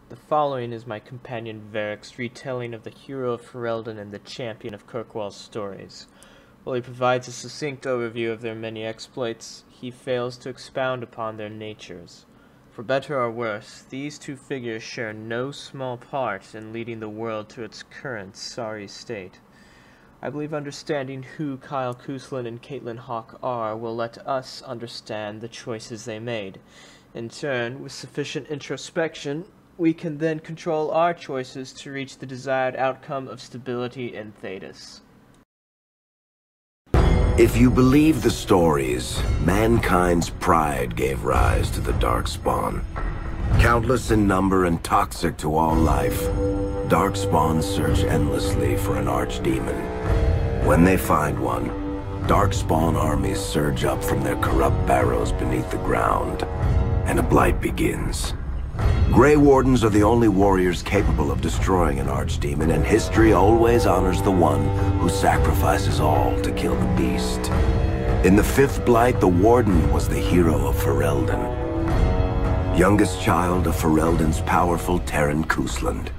The following is my companion Varric's retelling of the hero of Ferelden and the champion of Kirkwall's stories. While he provides a succinct overview of their many exploits, he fails to expound upon their natures. For better or worse, these two figures share no small part in leading the world to its current sorry state. I believe understanding who Kyle Cousland and Caitlin Hawke are will let us understand the choices they made. In turn, with sufficient introspection, we can then control our choices to reach the desired outcome of stability in Thedas. If you believe the stories, mankind's pride gave rise to the Darkspawn. Countless in number and toxic to all life, Darkspawns search endlessly for an archdemon. When they find one, Darkspawn armies surge up from their corrupt barrows beneath the ground, and a blight begins. Grey Wardens are the only warriors capable of destroying an archdemon, and history always honors the one who sacrifices all to kill the beast. In the fifth blight, the Warden was the hero of Ferelden. Youngest child of Ferelden's powerful Terran Cousland.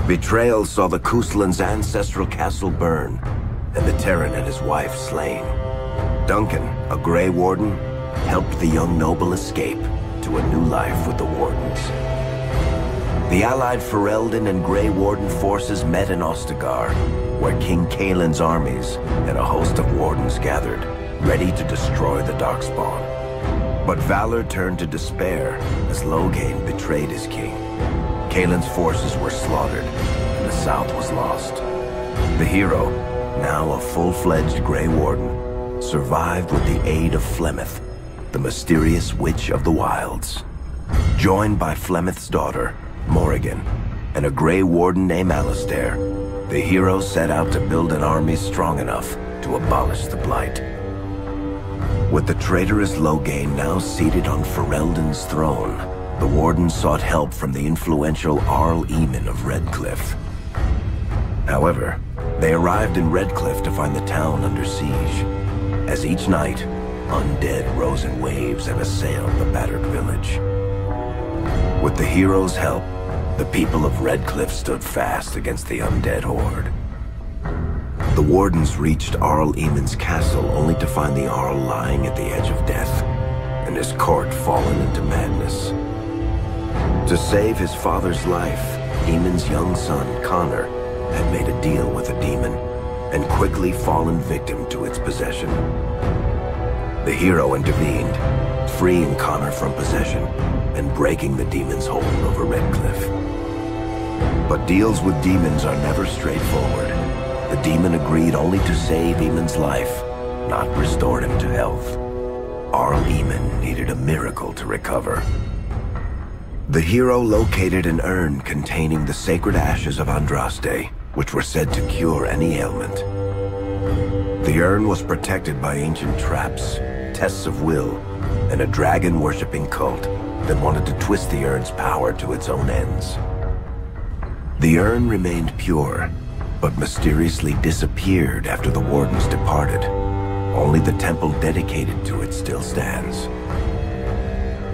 Betrayal saw the Cousland's ancestral castle burn, and the Terran and his wife slain. Duncan, a Grey Warden, helped the young noble escape to a new life with the Wardens. The allied Ferelden and Grey Warden forces met in Ostagar, where King Kaelin's armies and a host of Wardens gathered, ready to destroy the Darkspawn. But valor turned to despair as Loghain betrayed his king. Kaelin's forces were slaughtered, and the south was lost. The hero, now a full-fledged Grey Warden, survived with the aid of Flemeth, the mysterious witch of the wilds. Joined by Flemeth's daughter, Morrigan, and a Grey Warden named Alistair, the hero set out to build an army strong enough to abolish the Blight. With the traitorous Loghain now seated on Ferelden's throne, the Warden sought help from the influential Arl Eamon of Redcliffe. However, they arrived in Redcliffe to find the town under siege. As each night, undead rose in waves and assailed the battered village. With the hero's help, the people of Redcliffe stood fast against the undead horde. The Wardens reached Arl Eamon's castle only to find the Arl lying at the edge of death, and his court fallen into madness. To save his father's life, Eamon's young son, Connor, had made a deal with a demon, and quickly fallen victim to its possession. The hero intervened, freeing Connor from possession and breaking the demon's hold over Redcliffe. But deals with demons are never straightforward. The demon agreed only to save Eamon's life, not restore him to health. Arl Eamon needed a miracle to recover. The hero located an urn containing the sacred ashes of Andraste, which were said to cure any ailment. The urn was protected by ancient traps, tests of will, and a dragon-worshipping cult that wanted to twist the urn's power to its own ends. The urn remained pure, but mysteriously disappeared after the Wardens departed. Only the temple dedicated to it still stands.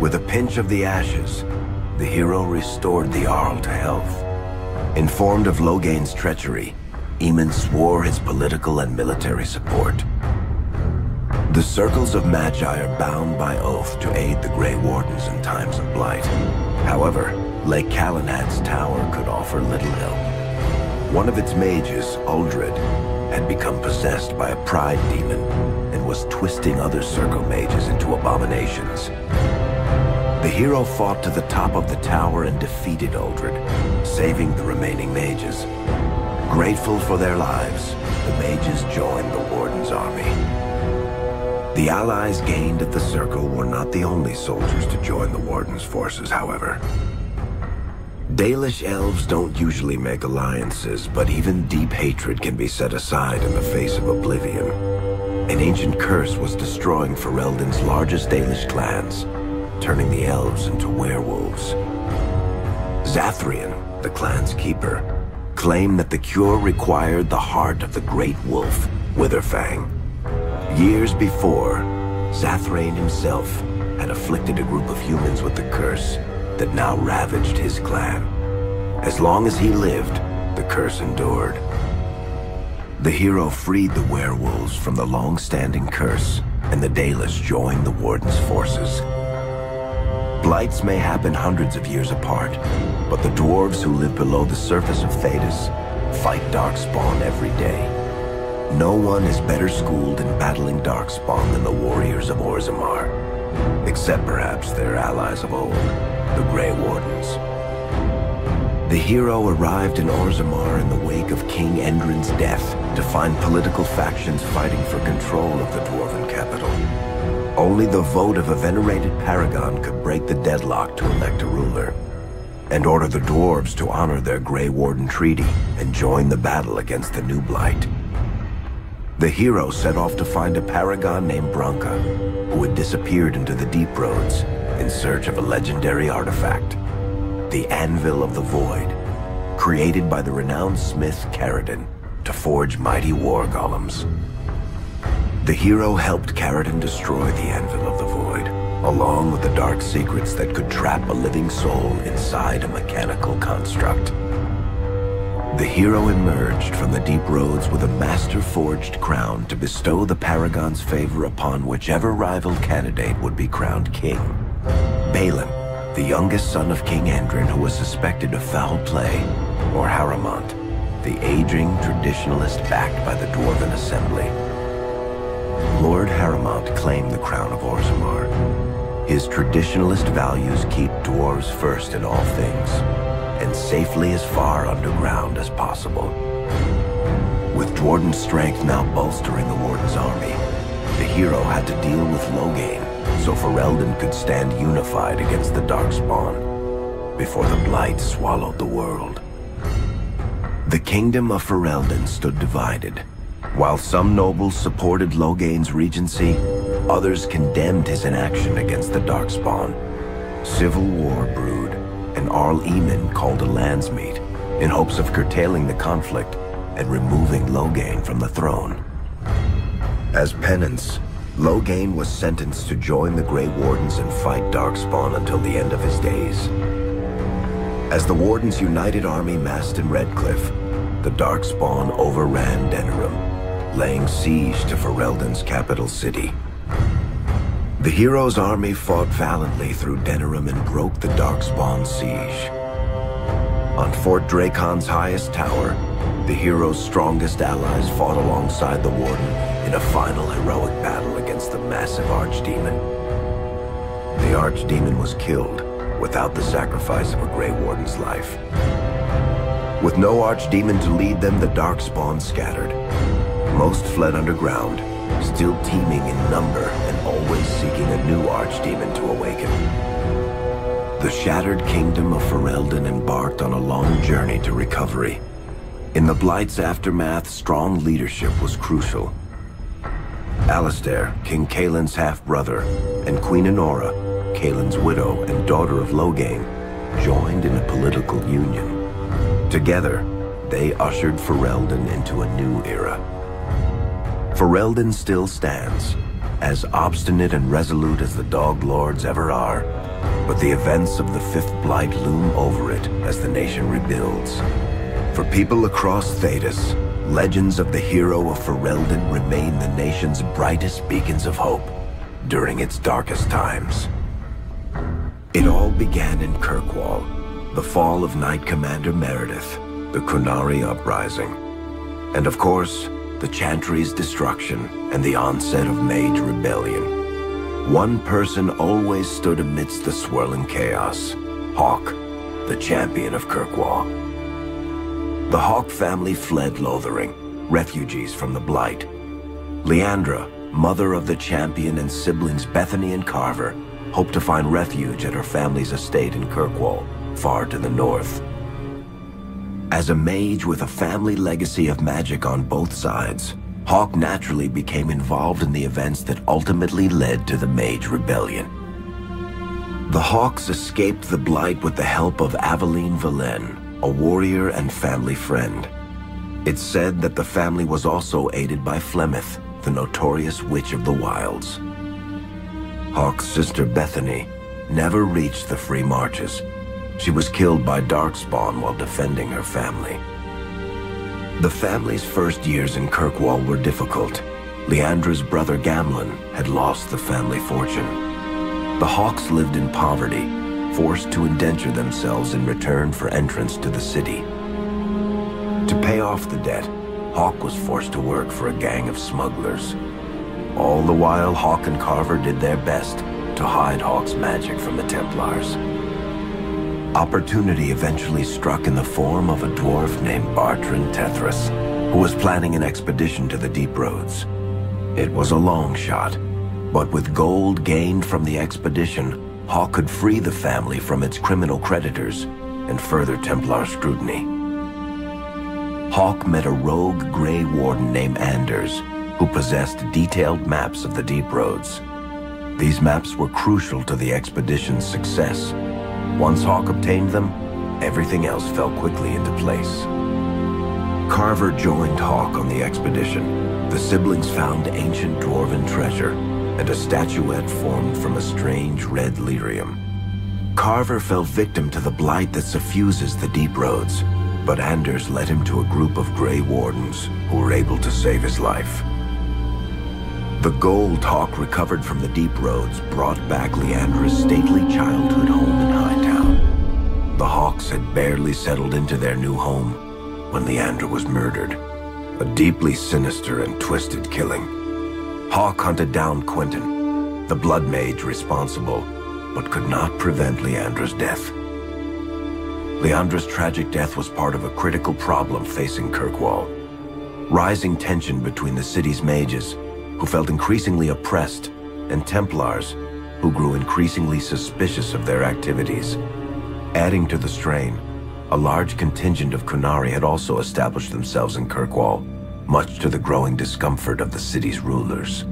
With a pinch of the ashes, the hero restored the Arl to health. Informed of Loghain's treachery, Eamon swore his political and military support. The circles of Magi are bound by oath to aid the Grey Wardens in times of blight. However, Lake Calenhad's tower could offer little help. One of its mages, Uldred, had become possessed by a pride demon and was twisting other circle mages into abominations. The hero fought to the top of the tower and defeated Uldred, saving the remaining mages. Grateful for their lives, the mages joined the Warden's army. The allies gained at the Circle were not the only soldiers to join the Warden's forces, however. Dalish elves don't usually make alliances, but even deep hatred can be set aside in the face of oblivion. An ancient curse was destroying Ferelden's largest Dalish clans, turning the elves into werewolves. Zathrian, the clan's keeper, claimed that the cure required the heart of the great wolf, Witherfang. Years before, Zathrain himself had afflicted a group of humans with the curse that now ravaged his clan. As long as he lived, the curse endured. The hero freed the werewolves from the long-standing curse, and the Daedalus joined the Warden's forces. Blights may happen hundreds of years apart, but the dwarves who live below the surface of Thedas fight Darkspawn every day. No one is better schooled in battling Darkspawn than the warriors of Orzammar, except perhaps their allies of old, the Grey Wardens. The hero arrived in Orzammar in the wake of King Endrin's death to find political factions fighting for control of the dwarven capital. Only the vote of a venerated paragon could break the deadlock to elect a ruler, and order the dwarves to honor their Grey Warden treaty and join the battle against the new Blight. The hero set off to find a paragon named Branka, who had disappeared into the Deep Roads in search of a legendary artifact, the Anvil of the Void, created by the renowned smith Caridin to forge mighty war golems. The hero helped Caridin destroy the Anvil of the Void, along with the dark secrets that could trap a living soul inside a mechanical construct. The hero emerged from the Deep Roads with a master-forged crown to bestow the Paragon's favor upon whichever rival candidate would be crowned king. Balin, the youngest son of King Endrin who was suspected of foul play, or Haramont, the aging traditionalist backed by the Dwarven Assembly. Lord Haramont claimed the crown of Orzammar. His traditionalist values keep dwarves first in all things, and safely as far underground as possible. With Dwarden's strength now bolstering the Warden's army, the hero had to deal with Loghain, so Ferelden could stand unified against the Darkspawn, before the Blight swallowed the world. The kingdom of Ferelden stood divided. While some nobles supported Loghain's regency, others condemned his inaction against the Darkspawn. Civil war brewed, and Arl Eamon called a landsmeet in hopes of curtailing the conflict and removing Loghain from the throne. As penance, Loghain was sentenced to join the Grey Wardens and fight Darkspawn until the end of his days. As the Warden's united army massed in Redcliffe, the Darkspawn overran Denerim, laying siege to Ferelden's capital city. The hero's army fought valiantly through Denerim and broke the Darkspawn siege. On Fort Dracon's highest tower, the hero's strongest allies fought alongside the Warden in a final heroic battle against the massive Archdemon. The Archdemon was killed without the sacrifice of a Grey Warden's life. With no Archdemon to lead them, the Darkspawn scattered. Most fled underground, still teeming in number and always seeking a new Archdemon to awaken. The shattered kingdom of Ferelden embarked on a long journey to recovery. In the Blight's aftermath, strong leadership was crucial. Alistair, King Caelin's half-brother, and Queen Enora, Caelin's widow and daughter of Loghain, joined in a political union. Together, they ushered Ferelden into a new era. Ferelden still stands, as obstinate and resolute as the Dog Lords ever are, but the events of the Fifth Blight loom over it as the nation rebuilds. For people across Thedas, legends of the hero of Ferelden remain the nation's brightest beacons of hope during its darkest times. It all began in Kirkwall, the fall of Knight Commander Meredith, the Kunari Uprising, and of course, the Chantry's destruction and the onset of Mage Rebellion. One person always stood amidst the swirling chaos: Hawk, the champion of Kirkwall. The Hawk family fled Lothering, refugees from the Blight. Leandra, mother of the champion, and siblings Bethany and Carver, hoped to find refuge at her family's estate in Kirkwall, far to the north. As a mage with a family legacy of magic on both sides, Hawk naturally became involved in the events that ultimately led to the Mage Rebellion. The Hawks escaped the Blight with the help of Aveline Valen, a warrior and family friend. It's said that the family was also aided by Flemeth, the notorious Witch of the Wilds. Hawk's sister Bethany never reached the Free Marches. She was killed by Darkspawn while defending her family. The family's first years in Kirkwall were difficult. Leandra's brother Gamlen had lost the family fortune. The Hawks lived in poverty, forced to indenture themselves in return for entrance to the city. To pay off the debt, Hawk was forced to work for a gang of smugglers. All the while, Hawk and Carver did their best to hide Hawk's magic from the Templars. Opportunity eventually struck in the form of a dwarf named Bartrand Tethras, who was planning an expedition to the Deep Roads. It was a long shot, but with gold gained from the expedition, Hawk could free the family from its criminal creditors and further Templar scrutiny. Hawk met a rogue Grey Warden named Anders, who possessed detailed maps of the Deep Roads. These maps were crucial to the expedition's success. Once Hawk obtained them, everything else fell quickly into place. Carver joined Hawk on the expedition. The siblings found ancient dwarven treasure and a statuette formed from a strange red lyrium. Carver fell victim to the blight that suffuses the Deep Roads, but Anders led him to a group of Grey Wardens who were able to save his life. The gold Hawk recovered from the Deep Roads brought back Leandra's stately childhood home in Hightown. The Hawks had barely settled into their new home when Leandra was murdered. A deeply sinister and twisted killing. Hawk hunted down Quentin, the blood mage responsible, but could not prevent Leandra's death. Leandra's tragic death was part of a critical problem facing Kirkwall. Rising tension between the city's mages, who felt increasingly oppressed, and Templars, who grew increasingly suspicious of their activities. Adding to the strain, a large contingent of Qunari had also established themselves in Kirkwall, much to the growing discomfort of the city's rulers.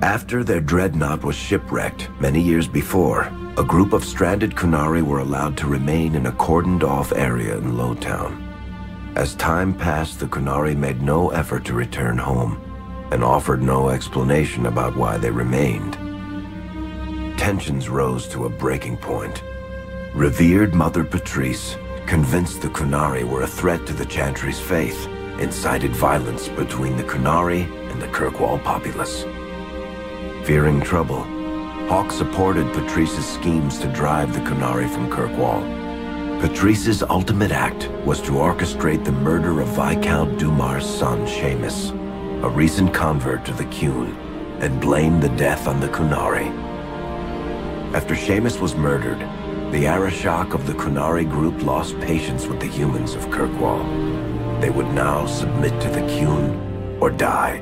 After their dreadnought was shipwrecked many years before, a group of stranded Qunari were allowed to remain in a cordoned-off area in Lowtown. As time passed, the Qunari made no effort to return home, and offered no explanation about why they remained. Tensions rose to a breaking point. Revered Mother Patrice, convinced the Qunari were a threat to the Chantry's faith, incited violence between the Qunari and the Kirkwall populace. Fearing trouble, Hawk supported Patrice's schemes to drive the Qunari from Kirkwall. Patrice's ultimate act was to orchestrate the murder of Viscount Dumar's son, Seamus, a recent convert to the Qun, and blamed the death on the Qunari. After Seamus was murdered, the Arashok of the Qunari group lost patience with the humans of Kirkwall. They would now submit to the Qun or die.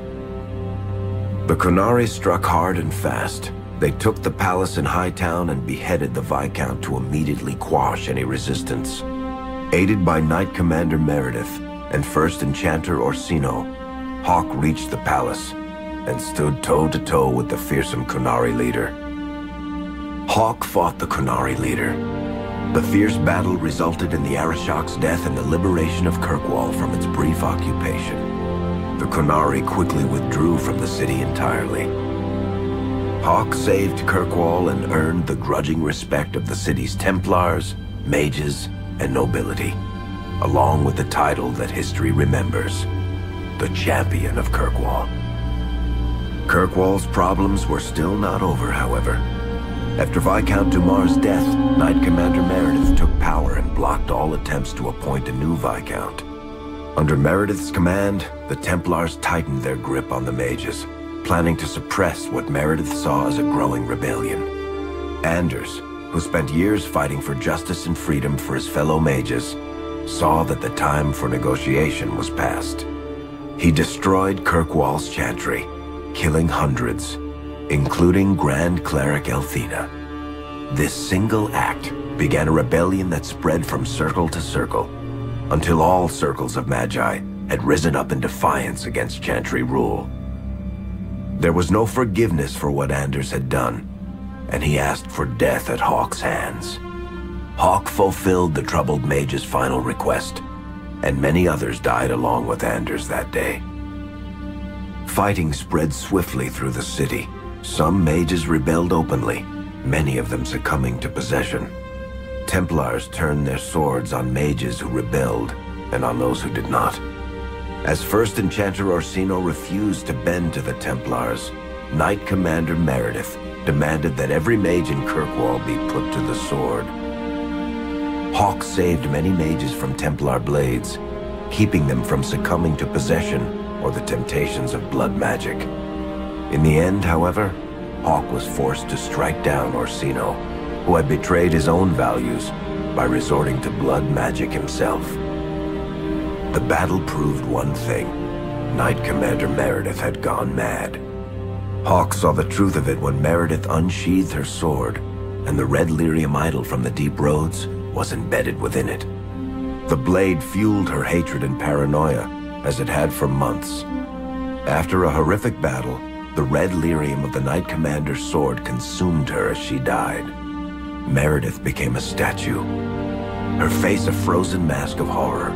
The Qunari struck hard and fast. They took the palace in Hightown and beheaded the Viscount to immediately quash any resistance. Aided by Knight Commander Meredith and First Enchanter Orsino, Hawk reached the palace and stood toe-to-toe with the fearsome Qunari leader. Hawk fought the Qunari leader. The fierce battle resulted in the Arashok's death and the liberation of Kirkwall from its brief occupation. The Qunari quickly withdrew from the city entirely. Hawk saved Kirkwall and earned the grudging respect of the city's Templars, mages, and nobility, along with the title that history remembers, the Champion of Kirkwall. Kirkwall's problems were still not over, however. After Viscount Dumar's death, Knight Commander Meredith took power and blocked all attempts to appoint a new Viscount. Under Meredith's command, the Templars tightened their grip on the mages, planning to suppress what Meredith saw as a growing rebellion. Anders, who spent years fighting for justice and freedom for his fellow mages, saw that the time for negotiation was past. He destroyed Kirkwall's chantry, killing hundreds, including Grand Cleric Elthina. This single act began a rebellion that spread from circle to circle, until all circles of Magi had risen up in defiance against chantry rule. There was no forgiveness for what Anders had done, and he asked for death at Hawk's hands. Hawk fulfilled the troubled mage's final request, and many others died along with Anders that day. Fighting spread swiftly through the city. Some mages rebelled openly, many of them succumbing to possession. Templars turned their swords on mages who rebelled and on those who did not. As First Enchanter Orsino refused to bend to the Templars, Knight Commander Meredith demanded that every mage in Kirkwall be put to the sword. Hawk saved many mages from Templar blades, keeping them from succumbing to possession or the temptations of blood magic. In the end, however, Hawk was forced to strike down Orsino, who had betrayed his own values by resorting to blood magic himself. The battle proved one thing: Knight Commander Meredith had gone mad. Hawk saw the truth of it when Meredith unsheathed her sword, and the red lyrium idol from the deep roads was embedded within it. The blade fueled her hatred and paranoia, as it had for months. After a horrific battle, the red lyrium of the Knight Commander's sword consumed her as she died. Meredith became a statue, her face a frozen mask of horror.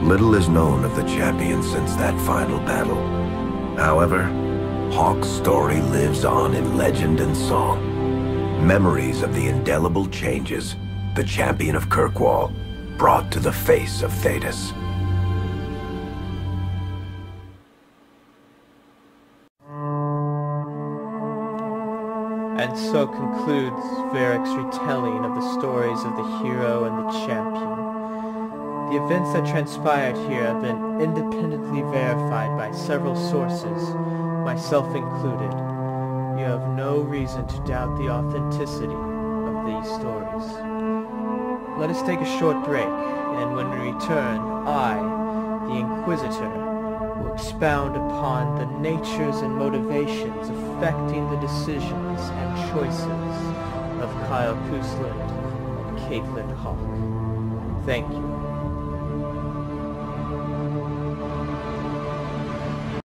Little is known of the champion since that final battle. However, Hawk's story lives on in legend and song. Memories of the indelible changes the champion of Kirkwall brought to the face of Thedas. And so concludes Varric's retelling of the stories of the hero and the champion. The events that transpired here have been independently verified by several sources, myself included. You have no reason to doubt the authenticity of these stories. Let us take a short break, and when we return, I, the Inquisitor, will expound upon the natures and motivations affecting the decisions and choices of Kyle Cousland and Caitlin Hawk. Thank you.